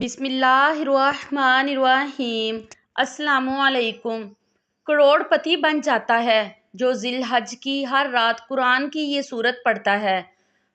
बिस्मिल्लाहिर्रहमानिर्रहीम। अस्सलामुअलैकुम। करोड़पति बन जाता है जो जिल-हज की हर रात कुरान की ये सूरत पढ़ता है।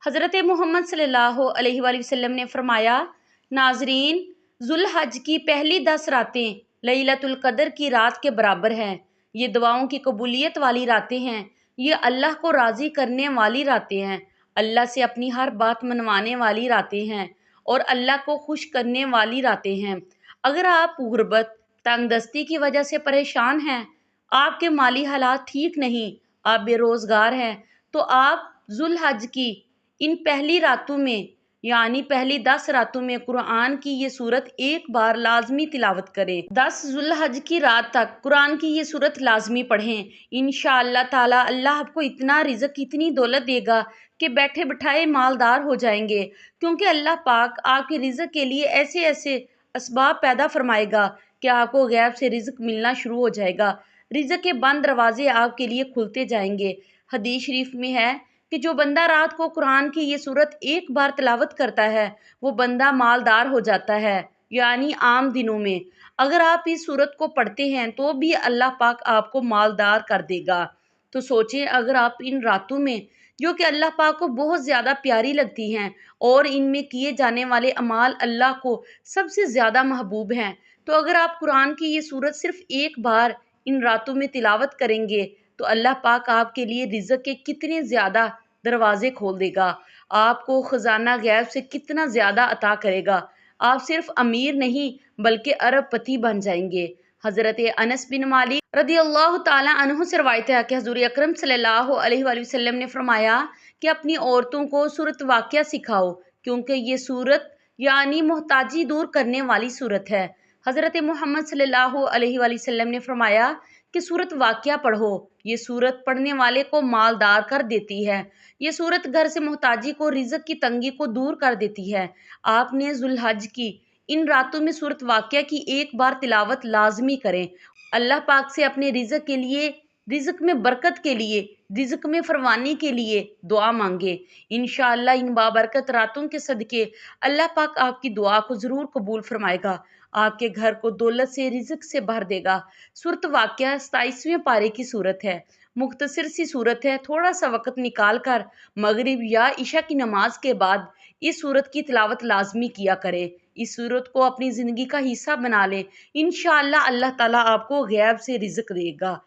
हज़रत मोहम्मद सल्लल्लाहु अलैहि वसल्लम ने फरमाया, नाज़रीन, जुल-हज की पहली 10 रातें लैलतुल क़द्र की रात के बराबर हैं। ये दुआओं की कबूलियत वाली रातें हैं। ये अल्लाह को राज़ी करने वाली रातें हैं। अल्लाह से अपनी हर बात मनवाने वाली रातें हैं और अल्लाह को खुश करने वाली रातें हैं। अगर आप गुर्बत, तंगदस्ती की वजह से परेशान हैं, आपके माली हालात ठीक नहीं, आप बेरोज़गार हैं, तो आप ज़ुल-हज की इन पहली रातों में यानी पहली 10 रातों में कुरान की ये सूरत एक बार लाजमी तिलावत करें। 10 ज़ुल-हज की रात तक कुरान की ये सूरत लाजमी पढ़ें। इंशाअल्लाह ताला अल्लाह आपको इतना रिज़्क, इतनी दौलत देगा कि बैठे बिठाए मालदार हो जाएंगे, क्योंकि अल्लाह पाक आपके रिज़्क के लिए ऐसे ऐसे असबाब पैदा फरमाएगा कि आपको गैब से रिज़्क मिलना शुरू हो जाएगा। रिज़्क के बंद दरवाजे आपके लिए खुलते जाएंगे। हदीस शरीफ में है कि जो बंदा रात को कुरान की ये सूरत एक बार तिलावत करता है, वो बंदा मालदार हो जाता है, यानी आम दिनों में। अगर आप इस सूरत को पढ़ते हैं तो भी अल्लाह पाक आपको मालदार कर देगा। तो सोचें, अगर आप इन रातों में, जो कि अल्लाह पाक को बहुत ज़्यादा प्यारी लगती हैं और इनमें किए जाने वाले अमाल अल्लाह को सबसे ज़्यादा महबूब हैं, तो अगर आप कुरान की ये सूरत सिर्फ एक बार इन रातों में तिलावत करेंगे तो अल्लाह पाक आपके लिए रिज़्क के कितने ज़्यादा दरवाजे खोल देगा, आपको खजाना गैब से कितना ज़्यादा अता करेगा। आप सिर्फ अमीर नहीं बल्कि अरबपति बन जाएंगे। हज़रत अनस बिन मालिक रदी अल्लाह ताला अन्हु से रवायत है कि हज़ूर अकरम सल्लल्लाहु अलैहि वसल्लम ने फरमाया कि अपनी औरतों को सूरत वाक़िया सिखाओ, क्योंकि ये सूरत यानी मोहताजी दूर करने वाली सूरत है। हज़रत मोहम्मद सल्लल्लाहु अलैहि वसल्लम ने फरमाया कि सूरत वाक़िया पढ़ो, ये सूरत पढ़ने वाले को मालदार कर देती है। ये सूरत घर से मोहताजी को, रिज़्क की तंगी को दूर कर देती है। आपने ज़ुल-हज की इन रातों में सूरत वाक़िया की एक बार तिलावत लाजमी करें। अल्लाह पाक से अपने रिज़्क के लिए, रिज़्क में बरकत के लिए, रिज़्क में फरमानी के लिए दुआ मांगे। इंशाअल्लाह इन बाबरकत रातों के सदके अल्लाह पाक आपकी दुआ को ज़रूर कबूल फरमाएगा, आपके घर को दौलत से, रिज़्क से भर देगा। सूरत वाक़िया 27वें पारे की सूरत है। मुख्तसर सी सूरत है। थोड़ा सा वक़्त निकाल कर मगरिब या इशा की नमाज के बाद इस सूरत की तिलावत लाजमी किया करें। इस सूरत को अपनी ज़िंदगी का हिस्सा बना लें। इंशाअल्लाह अल्लाह ताला आपको गैब से रिज़्क देगा।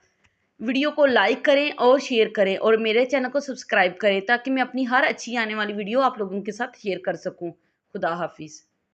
वीडियो को लाइक करें और शेयर करें और मेरे चैनल को सब्सक्राइब करें ताकि मैं अपनी हर अच्छी आने वाली वीडियो आप लोगों के साथ शेयर कर सकूं। खुदा हाफिज़।